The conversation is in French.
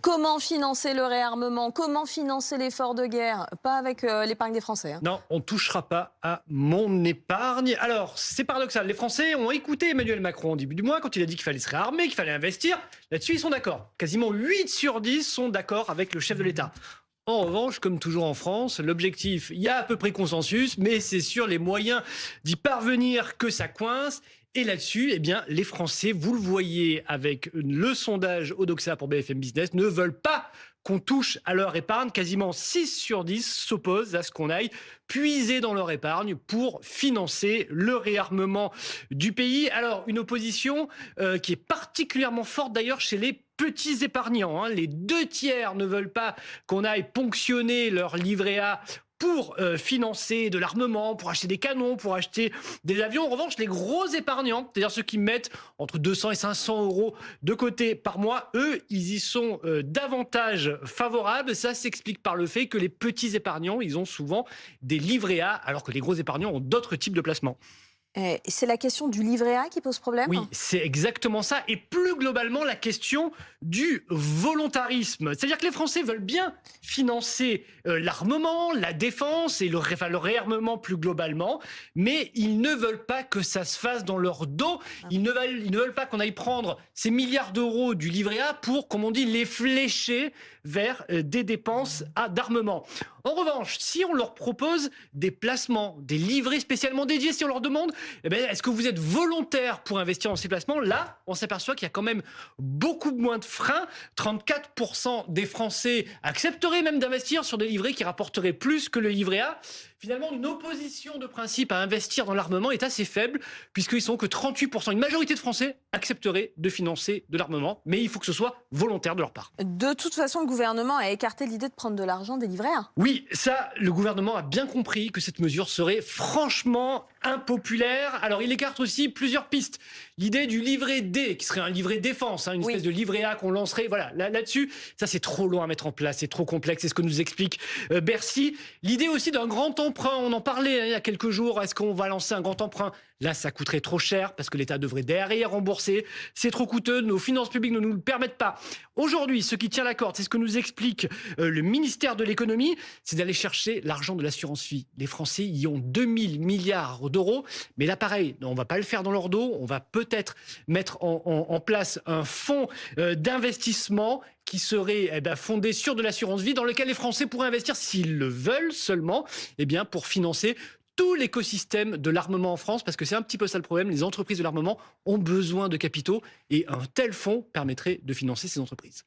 Comment financer le réarmement? Comment financer l'effort de guerre? Pas avec l'épargne des Français. Non, on ne touchera pas à mon épargne. Alors, c'est paradoxal. Les Français ont écouté Emmanuel Macron au début du mois quand il a dit qu'il fallait se réarmer, qu'il fallait investir. Là-dessus, ils sont d'accord. Quasiment 8 sur 10 sont d'accord avec le chef de l'État. En revanche, comme toujours en France, l'objectif, il y a à peu près consensus, mais c'est sur les moyens d'y parvenir que ça coince. Et là-dessus, eh bien, les Français, vous le voyez avec le sondage Odoxa pour BFM Business, ne veulent pas qu'on touche à leur épargne. Quasiment 6 sur 10 s'opposent à ce qu'on aille puiser dans leur épargne pour financer le réarmement du pays. Alors, une opposition qui est particulièrement forte d'ailleurs chez les petits épargnants. Les 2 tiers ne veulent pas qu'on aille ponctionner leur livret A pour financer de l'armement, pour acheter des canons, pour acheter des avions. En revanche, les gros épargnants, c'est-à-dire ceux qui mettent entre 200 et 500 euros de côté par mois, eux, ils y sont davantage favorables. Ça s'explique par le fait que les petits épargnants, ils ont souvent des livrets A, alors que les gros épargnants ont d'autres types de placements. C'est la question du livret A qui pose problème? Oui, c'est exactement ça. Et plus globalement, la question du volontarisme. C'est-à-dire que les Français veulent bien financer l'armement, la défense et le réarmement plus globalement, mais ils ne veulent pas que ça se fasse dans leur dos. Ils ne veulent pas qu'on aille prendre ces milliards d'euros du livret A pour, comme on dit, les flécher vers des dépenses d'armement. En revanche, si on leur propose des placements, des livrets spécialement dédiés, si on leur demande est-ce que vous êtes volontaire pour investir dans ces placements, là, on s'aperçoit qu'il y a quand même beaucoup moins de freins. 34% des Français accepteraient même d'investir sur des livrets qui rapporteraient plus que le livret A. Finalement, une opposition de principe à investir dans l'armement est assez faible, puisqu'ils sont que 38%. Une majorité de Français accepteraient de financer de l'armement, mais il faut que ce soit volontaire de leur part. De toute façon, le gouvernement a écarté l'idée de prendre de l'argent des livrets A. Oui, ça, le gouvernement a bien compris que cette mesure serait franchement impopulaire. Alors, il écarte aussi plusieurs pistes. L'idée du livret D, qui serait un livret défense, une espèce de livret A qu'on lancerait. Voilà, là-dessus, ça c'est trop loin à mettre en place, c'est trop complexe, c'est ce que nous explique Bercy. L'idée aussi d'un grand emprunt, on en parlait il y a quelques jours, est-ce qu'on va lancer un grand emprunt? Là, ça coûterait trop cher parce que l'État devrait derrière rembourser. C'est trop coûteux, nos finances publiques ne nous le permettent pas. Aujourd'hui, ce qui tient la corde, c'est ce que nous explique le ministère de l'économie, c'est d'aller chercher l'argent de l'assurance vie. Les Français y ont 2000 milliards d'euros, mais là pareil, on ne va pas le faire dans leur dos, on va peut-être mettre en place un fonds d'investissement qui serait fondé sur de l'assurance vie dans lequel les Français pourraient investir s'ils le veulent seulement, pour financer tout l'écosystème de l'armement en France, parce que c'est un petit peu ça le problème, les entreprises de l'armement ont besoin de capitaux et un tel fonds permettrait de financer ces entreprises.